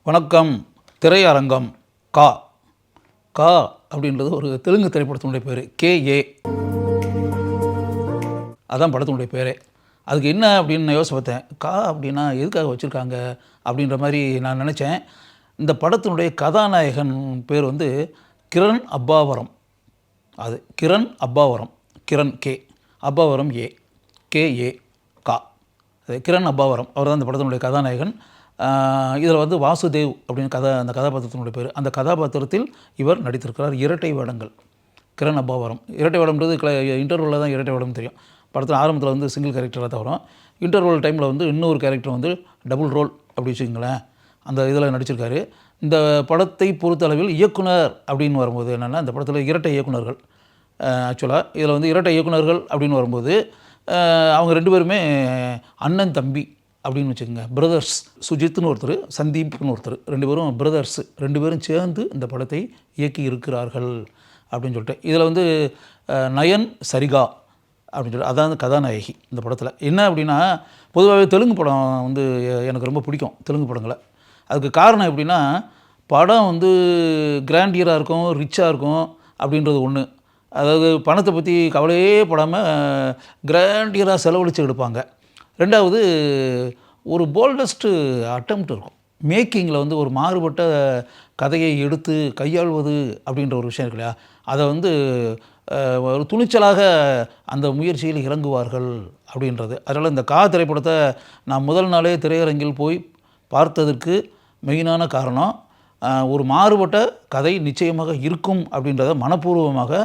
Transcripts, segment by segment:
வணக்கம். திரையரங்கம். கா கா அப்படின்றது ஒரு தெலுங்கு திரைப்படத்தினுடைய பேர். KA, அதான் படத்தினுடைய பேரே. அதுக்கு என்ன அப்படின்னு நான் யோசிச்சு பார்த்தேன். கா அப்படின்னா எதுக்காக வச்சுருக்காங்க அப்படின்ற மாதிரி நான் நினச்சேன். இந்த படத்தினுடைய கதாநாயகன் பேர் வந்து கிரண் அப்பாவரம். அது கிரண் அப்பாவரம். கிரண் கே, அப்பாவரம் ஏ, KA, கா. அது கிரண் அப்பாவரம். அவர் தான் இந்த படத்தினுடைய கதாநாயகன். இதில் வந்து வாசுதேவ் அப்படின்னு அந்த கதாபாத்திரத்தினுடைய பேர். அந்த கதாபாத்திரத்தில் இவர் நடித்திருக்கிறார். இரட்டை வேடங்கள். கிரண் அப்பாவரம். இரட்டை வேடம்ன்றது இன்டர்வலில் தான் இரட்டை வேடம் தெரியும். படத்தில் ஆரம்பத்தில் வந்து சிங்கிள் கேரக்டராக தான் வரும். இன்டர்வல் டைமில் வந்து இன்னொரு கேரக்டர் வந்து டபுள் ரோல் அப்படி வச்சுக்கோங்களேன். அந்த இதில் நடிச்சிருக்காரு. இந்த படத்தை பொறுத்தளவில் இயக்குனர் அப்படின்னு வரும்போது என்னென்னா, இந்த படத்தில் இரட்டை இயக்குனர்கள். ஆக்சுவலாக இதில் வந்து இரட்டை இயக்குனர்கள் அப்படின்னு வரும்போது அவங்க ரெண்டு பேருமே அண்ணன் தம்பி அப்படின்னு வச்சுக்கோங்க. பிரதர்ஸ். சுஜித்னு ஒருத்தர், சந்தீப்னு ஒருத்தர். ரெண்டு பேரும் பிரதர்ஸ். ரெண்டு பேரும் சேர்ந்து இந்த படத்தை இயக்கி இருக்கிறார்கள் அப்படின்னு சொல்லிட்டு. இதில் வந்து நயன் சரிகா அப்படின்னு சொல்லிட்டு அதான் கதாநாயகி இந்த படத்தில். என்ன அப்படின்னா, பொதுவாகவே தெலுங்கு படம் வந்து எனக்கு ரொம்ப பிடிக்கும், தெலுங்கு படங்களை. அதுக்கு காரணம் எப்படின்னா, படம் வந்து கிராண்டியராக இருக்கும், ரிச்சாக இருக்கும் அப்படின்றது ஒன்று. அதாவது பணத்தை பற்றி கவலையே படாமல் கிராண்டியராக செலவழித்து எடுப்பாங்க. ரெண்டாவது, ஒரு போல்டஸ்ட்டு அட்டெம்ப்ட் இருக்கும். மேக்கிங்கில் வந்து ஒரு மாறுபட்ட கதையை எடுத்து கையாள்வது அப்படின்ற ஒரு விஷயம் இருக்கு இல்லையா, அதை வந்து ஒரு துணிச்சலாக அந்த முயற்சியில் இறங்குவார்கள் அப்படின்றது. அதனால் இந்த கா திரைப்படத்தை நான் முதல் நாளே திரையரங்கில் போய் பார்த்ததற்கு மெயினான காரணம், ஒரு மாறுபட்ட கதை நிச்சயமாக இருக்கும் அப்படின்றத மனப்பூர்வமாக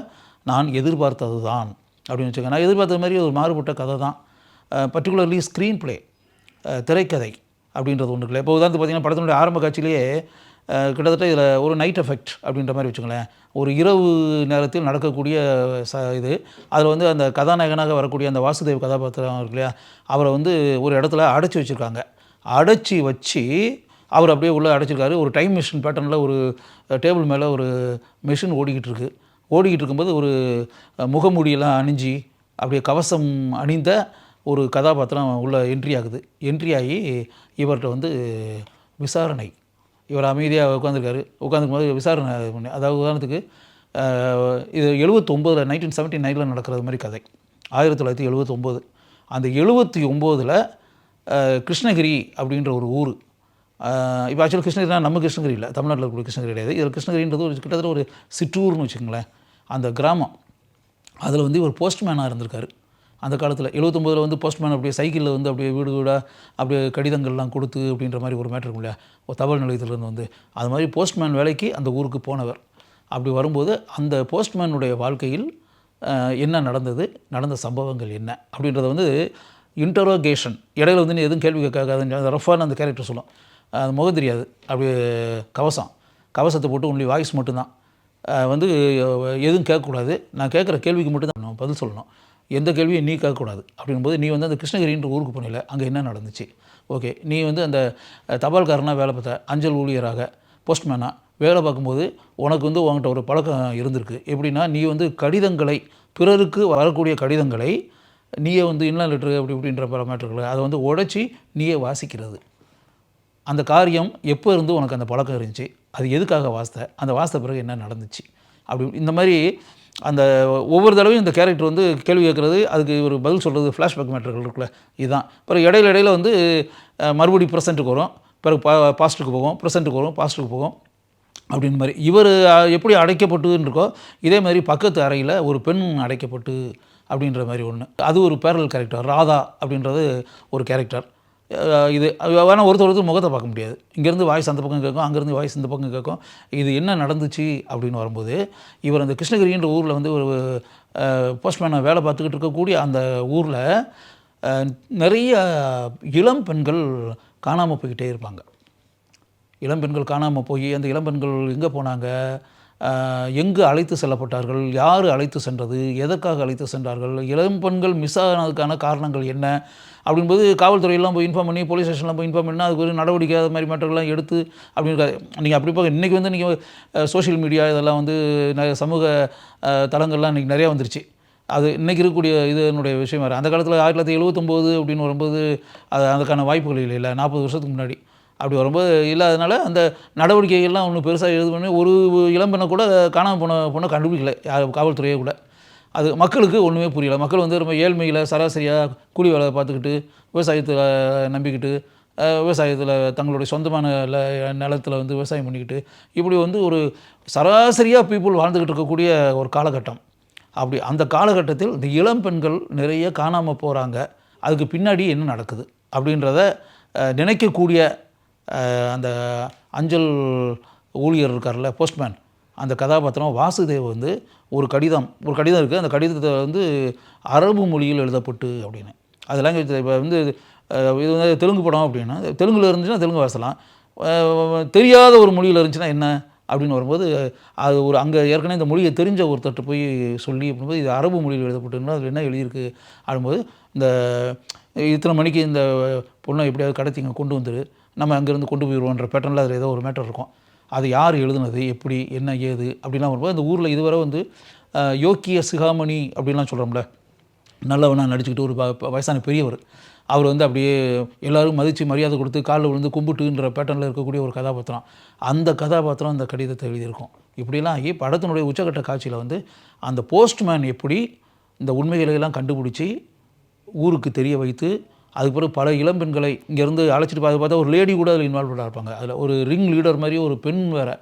நான் எதிர்பார்த்தது தான் அப்படின்னு வச்சுக்கோங்க. நான் எதிர்பார்த்த மாதிரி ஒரு மாறுபட்ட கதை தான். பர்டிகுலர்லி ஸ்க்ரீன் ப்ளே, திரைக்கதை அப்படின்றது ஒன்று இல்லை. இப்போ உதாரணத்துக்கு பார்த்திங்கன்னா, படத்தினுடைய ஆரம்ப காட்சியிலேயே கிட்டத்தட்ட இதில் ஒரு நைட் எஃபெக்ட் அப்படின்ற மாதிரி வச்சுங்களேன். ஒரு இரவு நேரத்தில் நடக்கக்கூடிய இது. அதில் வந்து அந்த கதாநாயகனாக வரக்கூடிய அந்த வாசுதேவ் கதாபாத்திரம் இருக்கு இல்லையா, அவரை வந்து ஒரு இடத்துல அடைச்சி வச்சுருக்காங்க. அடைச்சி வச்சு அவர் அப்படியே உள்ளே அடைச்சிருக்காரு. ஒரு டைம் மிஷின் பேட்டர்னில் ஒரு டேபிள் மேலே ஒரு மிஷின் ஓடிக்கிட்டு இருக்கும்போது ஒரு முகமூடியெல்லாம் அணிஞ்சி அப்படியே கவசம் அணிந்த ஒரு கதாபாத்திரம் உள்ள என்ட்ரி ஆகுது. என்ட்ரி ஆகி இவர்கிட்ட வந்து விசாரணை. இவர் அமைதியாக உட்காந்துருக்கும் போது விசாரணை பண்ணி, அதாவது உதாரணத்துக்கு இது 79 1979 நடக்கிறது மாதிரி கதை. 1979. அந்த 79 கிருஷ்ணகிரி அப்படின்ற ஒரு ஊர். இப்போ ஆக்சுவலாக கிருஷ்ணகிரினா நம்ம கிருஷ்ணகிரி இல்லை, தமிழ்நாட்டில் இருக்கக்கூடிய கிருஷ்ணகிரி கிடையாது. இதில் கிருஷ்ணகிரின்றது ஒரு கிட்டத்தட்ட ஒரு சிற்றூர்னு வச்சுக்கோங்களேன். அந்த கிராமம். அதில் வந்து இவர் போஸ்ட்மேனாக இருந்திருக்காரு அந்த காலத்தில். 79 வந்து போஸ்ட்மேன் அப்படியே சைக்கிளில் வந்து அப்படியே வீடு வீடாக அப்படியே கடிதங்கள்லாம் கொடுத்து அப்படின்ற மாதிரி ஒரு மேட்ரு இருக்கும் இல்லையா, ஒரு தபால் நிலையத்திலேருந்து வந்து அது மாதிரி போஸ்ட்மேன் வேலைக்கு அந்த ஊருக்கு போனவர். அப்படி வரும்போது அந்த போஸ்ட்மேனுடைய வாழ்க்கையில் என்ன நடந்தது, நடந்த சம்பவங்கள் என்ன அப்படின்றத வந்து இன்டரோகேஷன். இடையில வந்து நீ எதுவும் கேள்வி கேட்காதுன்னு ரஃபான அந்த கேரக்டர் சொல்லும். அது முகம் தெரியாது, அப்படியே கவசத்தை போட்டு ஒன்லி வாய்ஸ் மட்டும்தான். வந்து எதுவும் கேட்கக்கூடாது, நான் கேட்குற கேள்விக்கு மட்டும்தான் நான் பதில் சொல்லணும், எந்த கேள்வியும் நீ கேட்கக்கூடாது. அப்படின்போது நீ வந்து அந்த கிருஷ்ணகிரின்ற ஊருக்கு போனில, அங்கே என்ன நடந்துச்சு, ஓகே, நீ வந்து அந்த தபால்காரனாக வேலை பார்த்த, அஞ்சல் ஊழியராக போஸ்ட்மேனாக வேலை பார்க்கும்போது உனக்கு வந்து உங்கள்கிட்ட ஒரு பழக்கம் இருந்திருக்கு. எப்படின்னா, நீ வந்து கடிதங்களை, பிறருக்கு வரக்கூடிய கடிதங்களை நீயே வந்து இன்லான் லெட்ரு அப்படி இப்படின்ற மேட்டர்களை அதை வந்து உடைச்சி நீயே வாசிக்கிறது. அந்த காரியம் எப்போ இருந்து உனக்கு அந்த பழக்கம் இருந்துச்சு, அது எதுக்காக வாசித்த, அந்த வாசித்த பிறகு என்ன நடந்துச்சு, அப்படி இந்த மாதிரி அந்த ஒவ்வொரு தடவையும் இந்த கேரக்டர் வந்து கேள்வி கேட்குறது, அதுக்கு ஒரு பதில் சொல்கிறது, ஃப்ளாஷ்பேக் மேட்டர்கள் இருக்குல்ல, இதுதான். பிறகு இடையில வந்து மறுபடியும் ப்ரெசென்ட்டுக்கு வரும், பிறகு பாஸ்ட்டுக்கு போகும், ப்ரெசென்ட்டுக்கு வரும், பாஸ்ட்டுக்கு போகும் அப்படின்னு மாதிரி. இவர் எப்படி அடைக்கப்பட்டுன்னு இருக்கோ இதே மாதிரி பக்கத்து அறையில் ஒரு பெண் அடைக்கப்பட்டு அப்படின்ற மாதிரி ஒன்று. அது ஒரு பேரல் கேரக்டர். ராதா அப்படின்றது ஒரு கேரக்டர். இது வேணால் ஒருத்தர் முகத்தை பார்க்க முடியாது. இங்கேருந்து வாய்ஸ் அந்த பக்கம் கேட்கும், அங்கேருந்து வாய்ஸ் இந்த பக்கம் கேட்கும். இது என்ன நடந்துச்சு அப்படின்னு வரும்போது, இவர் அந்த கிருஷ்ணகிரின்ற ஊரில் வந்து ஒரு போஸ்ட்மேனாக வேலை பார்த்துக்கிட்டு இருக்கக்கூடிய அந்த ஊரில் நிறைய இளம் பெண்கள் காணாமல் போய்கிட்டே இருப்பாங்க. இளம் பெண்கள் காணாமல் போய் அந்த இளம் பெண்கள் எங்கே போனாங்க, எங்கு அழைத்து செல்லப்பட்டார்கள், யார் அழைத்து சென்றது, எதற்காக அழைத்து சென்றார்கள், இளம் பெண்கள் மிஸ் ஆனதுக்கான காரணங்கள் என்ன அப்படின்போது காவல்துறையெல்லாம் போய் இன்ஃபார்ம் பண்ணி, போலீஸ் ஸ்டேஷன்லாம் போய் இன்ஃபார்ம் பண்ணால் அதுக்கு ஒரு நடவடிக்கை அது மாதிரி மேட்டர்லாம் எடுத்து அப்படின்னு நீங்கள் அப்படி பார்க்க. இன்றைக்கி வந்து நீங்கள் சோஷியல் மீடியா இதெல்லாம் வந்து சமூக தளங்கள்லாம் இன்றைக்கி நிறையா வந்துருச்சு. அது இன்றைக்கி இருக்கக்கூடிய இதனுடைய விஷயம் வேறு. அந்த காலத்தில் 1979 அப்படின்னு வரும்போது அது அதுக்கான வாய்ப்புகள் இல்லை, 40 வருஷத்துக்கு முன்னாடி. அப்படி வரும்போது இல்லாதனால அந்த நடவடிக்கைகள்லாம் ஒன்றும் பெருசாக எழுது பண்ணி ஒரு இளம்பெண்ணை கூட காணாமல் பொண்ணை கண்டுபிடிக்கல யார் காவல்துறையே கூட. அது மக்களுக்கு ஒன்றுமே புரியல. மக்கள் வந்து ரொம்ப ஏழ்மையில் சராசரியாக கூலி வேலை பார்த்துக்கிட்டு விவசாயத்தை நம்பிக்கிட்டு விவசாயத்தில் தங்களுடைய சொந்தமான நிலத்தில் வந்து விவசாயம் பண்ணிக்கிட்டு இப்படி வந்து ஒரு சராசரியாக பீப்புள் வாழ்ந்துக்கிட்டு இருக்கக்கூடிய ஒரு காலகட்டம். அப்படி அந்த காலகட்டத்தில் இந்த இளம் பெண்கள் நிறைய காணாமல் போகிறாங்க. அதுக்கு பின்னாடி என்ன நடக்குது அப்படின்றத நினைக்கக்கூடிய அந்த அஞ்சல் ஊழியர் இருக்கார்ல, போஸ்ட்மேன், அந்த கதாபாத்திரம் வாசுதேவ் வந்து ஒரு கடிதம் இருக்குது. அந்த கடிதத்தை வந்து அரபு மொழியில் எழுதப்பட்டு அப்படின்னு. அது லாங்குவேஜ் இப்போ வந்து இது வந்து தெலுங்கு படம் அப்படின்னா தெலுங்கில் இருந்துச்சுன்னா தெலுங்கு வாசலாம், தெரியாத ஒரு மொழியில் இருந்துச்சுன்னா என்ன அப்படின்னு வரும்போது அது ஒரு அங்கே ஏற்கனவே இந்த மொழியை தெரிஞ்ச ஒருத்தர்கிட்ட போய் சொல்லி அப்படிங்கும்போது இது அரபு மொழியில் எழுதப்பட்டுன்னா அதில் என்ன எழுதியிருக்கு அப்படிங்கும்போது இந்த இத்தனை மணிக்கு இந்த பொண்ணை எப்படியாவது கடத்திங்க கொண்டு வந்துரு, நம்ம அங்கேருந்து கொண்டு போயிடுவோன்ற பேட்டர்னில் அதில் ஏதோ ஒரு மேட்டர் இருக்கும். அது யார் எழுதுனது, எப்படி, என்ன, ஏது அப்படின்லாம் வரும்போது அந்த ஊரில் இதுவரை வந்து யோக்கிய சிகாமணி அப்படின்லாம் சொல்கிறோம்ல, நல்லவனாக நடிச்சுக்கிட்டு ஒரு வயசான பெரியவர், அவர் வந்து அப்படியே எல்லோரும் மதித்து மரியாதை கொடுத்து காலில் விழுந்து கும்பிட்டுன்ற பேட்டர்னில் இருக்கக்கூடிய ஒரு கதாபாத்திரம். அந்த கதாபாத்திரம் அந்த கடிதத்தை எழுதியிருக்கும். இப்படிலாம் ஆகி படத்தினுடைய உச்சக்கட்ட காட்சியில் வந்து அந்த போஸ்ட்மேன் எப்படி இந்த உண்மைகளையெல்லாம் கண்டுபிடிச்சி ஊருக்கு தெரிய வைத்து அதுக்கு பிறகு பல இளம்பெண்களை இங்கேருந்து அழைச்சிட்டு பார்த்தா ஒரு லேடி கூட அதில் இன்வால்வ்டாக இருப்பாங்க. அதில் ஒரு ரிங் லீடர் மாதிரி ஒரு பெண் வேறு.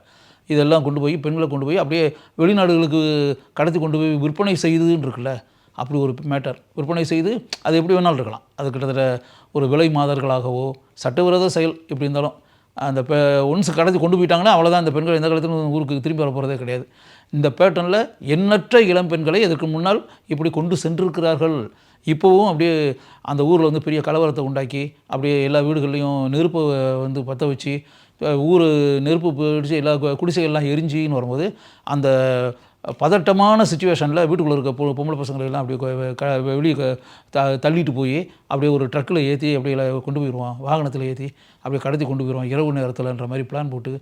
இதெல்லாம் கொண்டு போய் பெண்களை கொண்டு போய் அப்படியே வெளிநாடுகளுக்கு கடத்தி கொண்டு போய் விற்பனை செய்துன்னு இருக்குல்ல, அப்படி ஒரு மேட்டர். விற்பனை செய்து அது எப்படி வேணாலும் இருக்கலாம். அது கிட்டத்தட்ட ஒரு விலை மாதர்களாகவோ சட்டவிரோத செயல் எப்படி இருந்தாலும் அந்த ஒன்ஸ் கடத்தி கொண்டு போயிட்டாங்கன்னா அவ்வளோதான். அந்த பெண்கள் எந்த காலத்திலும் ஊருக்கு திரும்பி வர போகிறதே கிடையாது. இந்த பேட்டர்னில் எண்ணற்ற இளம் பெண்களை இதற்கு முன்னால் இப்படி கொண்டு சென்றிருக்கிறார்கள். இப்போவும் அப்படியே அந்த ஊரில் வந்து பெரிய கலவரத்தை உண்டாக்கி அப்படியே எல்லா வீடுகள்லையும் நெருப்பை வந்து பற்ற வச்சு ஊர் நெருப்பு பிடிச்சி எல்லா குடிசைகள்லாம் எரிஞ்சின்னு வரும்போது அந்த பதட்டமான சுச்சுவேஷனில் வீட்டுக்குள்ளே இருக்க பொம்பளை பசங்களெல்லாம் அப்படியே வெளியே தள்ளிட்டு போய் அப்படியே ஒரு ட்ரக்கில் ஏற்றி அப்படியே கொண்டு போயிடுவான், வாகனத்தில் ஏற்றி அப்படியே கடத்தி கொண்டு போயிடுவான் இரவு நேரத்தில்ன்ற மாதிரி பிளான் போட்டு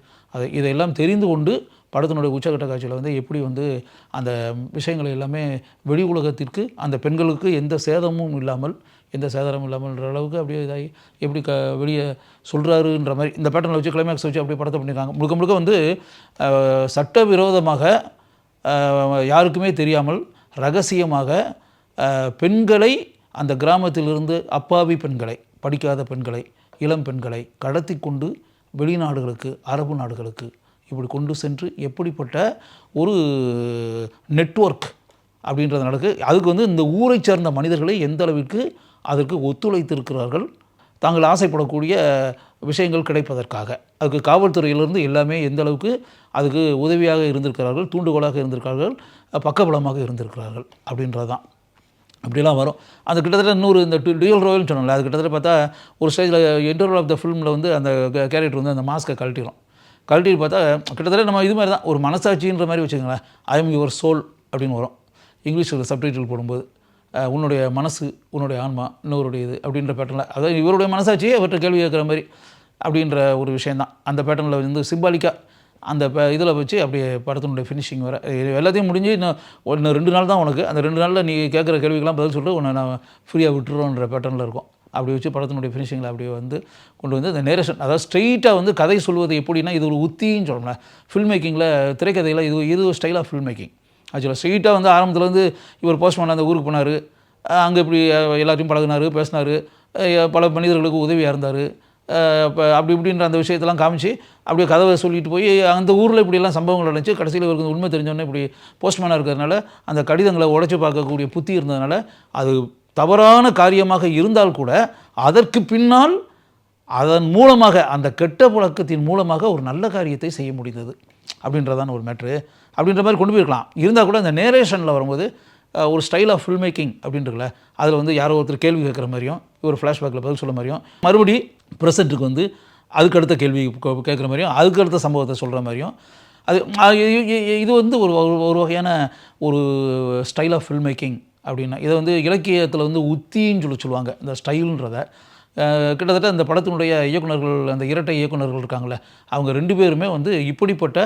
இதையெல்லாம் தெரிந்து கொண்டு படத்தினுடைய உச்சக்கட்ட காட்சியில் வந்து எப்படி வந்து அந்த விஷயங்களை எல்லாமே வெளி உலகத்திற்கு அந்த பெண்களுக்கு எந்த சேதமும் இல்லாமல் இல்லாமல்ன்ற அளவுக்கு அப்படியே இதாகி எப்படி வெளியே சொல்கிறாருன்ற மாதிரி இந்த பேட்டர்னில் வச்சு கிளைமேக்ஸ் வச்சு அப்படியே படத்தை பண்ணியிருக்காங்க. முழுக்க முழுக்க வந்து சட்டவிரோதமாக யாருக்குமே தெரியாமல் ரகசியமாக பெண்களை அந்த கிராமத்திலிருந்து அப்பாவி பெண்களை, படிக்காத பெண்களை, இளம் பெண்களை கடத்தி கொண்டு வெளிநாடுகளுக்கு, அரபு நாடுகளுக்கு இப்படி கொண்டு சென்று எப்படிப்பட்ட ஒரு நெட்வொர்க் அப்படின்றது நடக்குது. அதுக்கு வந்து இந்த ஊரை சேர்ந்த மனிதர்களை எந்த அளவிற்கு அதற்கு ஒத்துழைத்திருக்கிறார்கள் தாங்கள் ஆசைப்படக்கூடிய விஷயங்கள் கிடைப்பதற்காக. அதுக்கு காவல்துறையிலிருந்து எல்லாமே எந்த அளவுக்கு அதுக்கு உதவியாக இருந்திருக்கிறார்கள், தூண்டுகோலாக இருந்திருக்கிறார்கள், பக்கபலமாக இருந்திருக்கிறார்கள் அப்படின்றது தான். அப்படிலாம் வரும். அது கிட்டத்தட்ட இன்னொரு இந்த டியூயல் ரோல்னு சொன்னோம்ல, அது கிட்டத்தட்ட பார்த்தா ஒரு ஸ்டேஜில் இன்டர்வல் ஆஃப் த ஃபிலிமில் வந்து அந்த கேரக்டர் வந்து அந்த மாஸ்க்கை கழட்டிட்டு பார்த்தா கிட்டத்தட்ட நம்ம இது மாதிரி தான் ஒரு மனசாட்சின்ற மாதிரி வச்சுக்கோங்களேன். ஐ எம் யுவர் சோல் அப்படின்னு வரும் இங்கிலீஷில் சப்டைட்டில் போடும்போது. உன்னுடைய மனசு, உன்னுடைய ஆன்மா, இன்னொருடைய இது அப்படின்ற பேட்டர்னில், அதாவது இவருடைய மனசாட்சியே அவர்கிட்ட கேள்வி கேட்குற மாதிரி அப்படின்ற ஒரு விஷயந்தான் அந்த பேட்டர்னில் வந்து சிம்பாலிக்காக அந்த இதில் வச்சு அப்படியே படத்தினுடைய ஃபினிஷிங் வர எல்லாத்தையும் முடிஞ்சு இன்னும் 2 நாள் தான் உனக்கு, அந்த 2 நாளில் நீ கேட்குற கேள்விக்கெல்லாம் பதில் சொல்லிட்டு உன்னை நான் ஃப்ரீயாக விட்டுருவோன்ற பேட்டர்னில் இருக்கும். அப்படி வச்சு படத்தினுடைய ஃபினிஷிங்கில் அப்படியே வந்து கொண்டு வந்து இந்த நேரேஷன், அதாவது ஸ்ட்ரெயிட்டாக வந்து கதை சொல்வது எப்படின்னா இது ஒரு உத்தின்னு சொல்லணும்ல. ஃபில்ம் மேக்கிங்கில் திரைக்கதையில் இது ஒரு ஸ்டைல் ஆஃப் ஃபில்ம் மேக்கிங். ஆக்சுவலாக ஸ்ட்ரெயிட்டாக வந்து ஆரம்பத்தில் வந்து இவர் போஸ்ட்மேன் அந்த ஊருக்கு போனார், அங்கே இப்படி எல்லாத்தையும் பழகினார், பேசினார், பல மனிதர்களுக்கு உதவியாக இருந்தார், இப்போ அப்படி இப்படின்ற அந்த விஷயத்தெல்லாம் காமிச்சு அப்படியே கதவை சொல்லிட்டு போய் அந்த ஊரில் இப்படியெல்லாம் சம்பவங்கள் நடந்துச்சு. கடைசியில் இவருக்கு உண்மை தெரிஞ்சோன்னே இப்படி போஸ்ட்மேனாக இருக்கிறதுனால அந்த கடிதங்களை உடைச்சி பார்க்கக்கூடிய புத்தி இருந்ததுனால அது தவறான காரியமாக இருந்தால் கூட அதற்கு பின்னால் அதன் மூலமாக அந்த கெட்ட பழக்கத்தின் மூலமாக ஒரு நல்ல காரியத்தை செய்ய முடிந்தது அப்படின்றதான ஒரு மேட்ரு. அப்படின்ற மாதிரி கொண்டு போயிருக்கலாம். இருந்தால் கூட அந்த நேரேஷனில் வரும்போது ஒரு ஸ்டைல் ஆஃப் ஃபில்ம் மேக்கிங் அப்படின்றல அதில் வந்து யாரோ ஒருத்தர் கேள்வி கேட்குற மாதிரியும் ஒரு ஃப்ளாஷ்பேக்கில் பதில் சொல்கிற மாதிரியும் மறுபடி ப்ரெசண்ட்டுக்கு வந்து அதுக்கடுத்த கேள்வி கேட்குற மாதிரியும் அதுக்கடுத்த சம்பவத்தை சொல்கிற மாதிரியும் இது வந்து ஒரு வகையான ஒரு ஸ்டைல் ஆஃப் ஃபில்ம் மேக்கிங் அப்படின்னா இதை வந்து இலக்கியத்தில் வந்து உத்தின்னு சொல்லுவாங்க இந்த ஸ்டைலுன்றதை. கிட்டத்தட்ட அந்த படத்தினுடைய இயக்குநர்கள், அந்த இரட்டை இயக்குநர்கள் இருக்காங்களே, அவங்க 2 பேருமே வந்து இப்படிப்பட்ட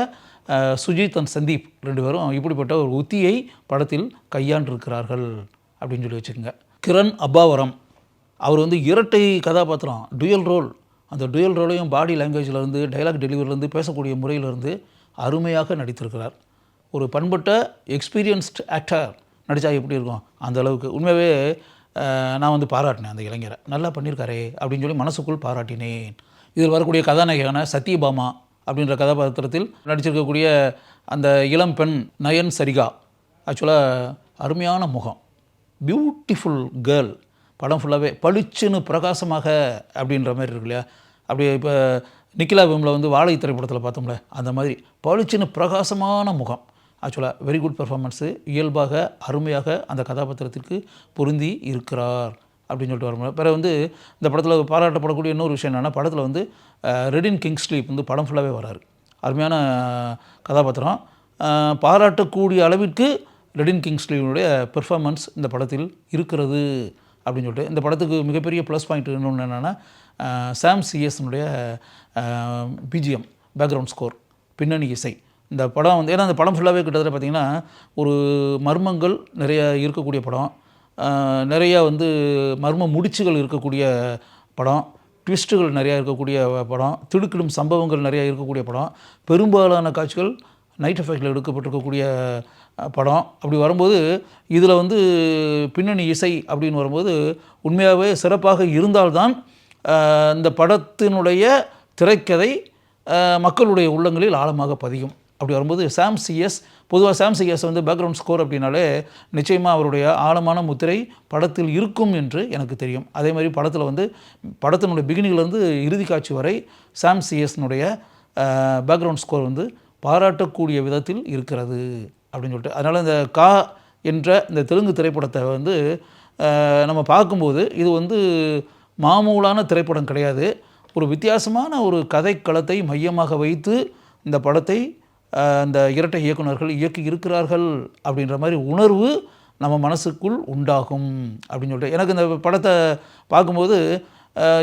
சுஜித் அண்ட் சந்தீப் 2 பேரும் இப்படிப்பட்ட ஒரு உத்தியை படத்தில் கையாண்டிருக்கிறார்கள் அப்படின்னு சொல்லி வச்சுக்கோங்க. கிரண் அபாவரம் அவர் வந்து இரட்டை கதாபாத்திரம், டூயல் ரோல், அந்த டுயல் ரோலையும் பாடி லாங்குவேஜிலேருந்து டைலாக் டெலிவரிலேருந்து பேசக்கூடிய முறையிலிருந்து அருமையாக நடித்திருக்கிறார். ஒரு பண்பட்ட எக்ஸ்பீரியன்ஸ்ட் ஆக்டர் நடித்தா எப்படி இருக்கும் அந்த அளவுக்கு உண்மையாகவே நான் வந்து பாராட்டினேன் அந்த இளைஞரை. நல்லா பண்ணியிருக்காரே அப்படின்னு சொல்லி மனசுக்குள் பாராட்டினேன். இதில் வரக்கூடிய கதாநாயகனான சத்யபாமா அப்படின்ற கதாபாத்திரத்தில் நடிச்சிருக்கக்கூடிய அந்த இளம் பெண் நயன் சரிகா ஆக்சுவலாக அருமையான முகம், பியூட்டிஃபுல் கேர்ள். படம் ஃபுல்லாகவே பளிச்சுன்னு பிரகாசமாக அப்படின்ற மாதிரி இருக்கு இல்லையா? அப்படி இப்போ நிக்கிலா விம்ல வந்து வாழை திரைப்படத்தில் பார்த்தோம்ல அந்த மாதிரி பளிச்சுன்னு பிரகாசமான முகம். ஆக்சுவலாக வெரி குட் பெர்ஃபார்மன்ஸு. இயல்பாக அருமையாக அந்த கதாபாத்திரத்திற்கு பொருந்தி இருக்கிறார் அப்படின்னு சொல்லிட்டு வரும். பிறகு வந்து இந்த படத்தில் பாராட்டப்படக்கூடிய இன்னொரு விஷயம் என்னென்னா, படத்தில் வந்து ரெடின் கிங்ஸ்லி வந்து படம் ஃபுல்லாகவே வராரு. அருமையான கதாபாத்திரம். பாராட்டக்கூடிய அளவிற்கு ரெடின் கிங்ஸ்லியினுடைய பெர்ஃபார்மன்ஸ் இந்த படத்தில் இருக்கிறது அப்படின்னு சொல்லிட்டு இந்த படத்துக்கு மிகப்பெரிய ப்ளஸ் பாயிண்ட் இன்னொன்று என்னென்னா, சாம் சிஎஸ்னுடைய பிஜிஎம் பேக்ரவுண்ட் ஸ்கோர், பின்னணி இசை. இந்த படம் வந்து ஏன்னா அந்த படம் ஃபுல்லாகவே கிட்டத்தட்ட பார்த்திங்கன்னா ஒரு மர்மங்கள் நிறைய இருக்கக்கூடிய படம், நிறையா வந்து மர்ம முடிச்சுகள் இருக்கக்கூடிய படம், ட்விஸ்ட்டுகள் நிறையா இருக்கக்கூடிய படம், திடுக்கிடும் சம்பவங்கள் நிறையா இருக்கக்கூடிய படம், பெரும்பாலான காட்சிகள் நைட் எஃபெக்டில் எடுக்கப்பட்டிருக்கக்கூடிய படம். அப்படி வரும்போது இதில் வந்து பின்னணி இசை அப்படின்னு வரும்போது உண்மையாகவே சிறப்பாக இருந்தால்தான் இந்த படத்தினுடைய திரைக்கதை மக்களுடைய உள்ளங்களில் ஆழமாக பதியும். அப்படி வரும்போது சாம் சிஎஸ், பொதுவாக சாம் சிஎஸ் வந்து பேக்ரவுண்ட் ஸ்கோர் அப்படின்னாலே நிச்சயமாக அவருடைய ஆழமான முத்திரை படத்தில் இருக்கும் என்று எனக்கு தெரியும். அதே மாதிரி படத்தில் வந்து படத்தினுடைய பிகினிங்லேருந்து இறுதி காட்சி வரை சாம் சிஎஸ்னுடைய பேக்ரவுண்ட் ஸ்கோர் வந்து பாராட்டக்கூடிய விதத்தில் இருக்கிறது அப்படின்னு சொல்லிட்டு, அதனால் இந்த கா என்ற இந்த தெலுங்கு திரைப்படத்தை வந்து நம்ம பார்க்கும்போது இது வந்து மாமூலான திரைப்படம் கிடையாது. ஒரு வித்தியாசமான ஒரு கதைக்களத்தை மையமாக வைத்து இந்த படத்தை அந்த இரட்டை இயக்குனர்கள் இயக்கி இருக்கிறார்கள் அப்படின்ற மாதிரி உணர்வு நம்ம மனசுக்குள் உண்டாகும் அப்படின்னு சொல்லிட்டு எனக்கு இந்த படத்தை பார்க்கும்போது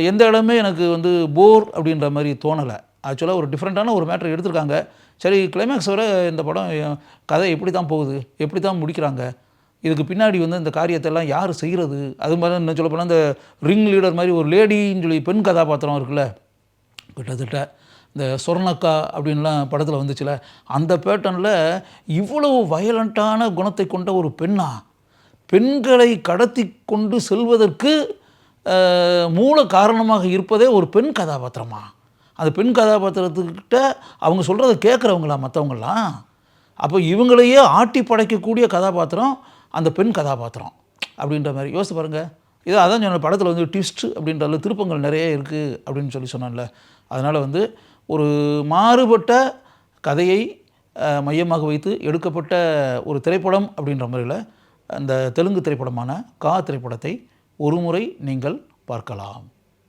எந்த இடமே எனக்கு வந்து போர் அப்படின்ற மாதிரி தோணலை. ஆக்சுவலாக ஒரு டிஃப்ரெண்ட்டான ஒரு மேட்டர் எடுத்திருக்காங்க. சரி, கிளைமேக்ஸ் வரை இந்த படம் கதை எப்படி தான் போகுது, எப்படி தான் முடிக்கிறாங்க, இதுக்கு பின்னாடி வந்து இந்த காரியத்தெல்லாம் யார் செய்கிறது, அது மாதிரி என்ன சொல்ல போனால் இந்த ரிங் லீடர் மாதிரி ஒரு லேடின்னு சொல்லி பெண் கதாபாத்திரம் இருக்குல்ல, கிட்டத்தட்ட இந்த சொர்ணக்கா அப்படின்லாம் படத்தில் வந்துச்சுல, அந்த பேட்டர்னில் இவ்வளவு வயலண்ட்டான குணத்தை கொண்ட ஒரு பெண்ணா, பெண்களை கடத்தி கொண்டு செல்வதற்கு மூல காரணமாக இருப்பதே ஒரு பெண் கதாபாத்திரமா? அந்த பெண் கதாபாத்திரத்துக்கிட்ட அவங்க சொல்கிறத கேட்குறவங்களா மற்றவங்களாம்? அப்போ இவங்களையே ஆட்டி படைக்கக்கூடிய கதாபாத்திரம் அந்த பெண் கதாபாத்திரம் அப்படின்ற மாதிரி யோசிச்சு பாருங்கள். இது அதான் சொன்ன படத்தில் வந்து ட்விஸ்ட் அப்படின்றதுல திருப்பங்கள் நிறைய இருக்குது அப்படின்னு சொன்னான்ல. அதனால் வந்து ஒரு மாறுபட்ட கதையை மையமாக வைத்து எடுக்கப்பட்ட ஒரு திரைப்படம் அப்படின்ற முறையில் அந்த தெலுங்கு திரைப்படமான கா திரைப்படத்தை ஒரு முறை நீங்கள் பார்க்கலாம்.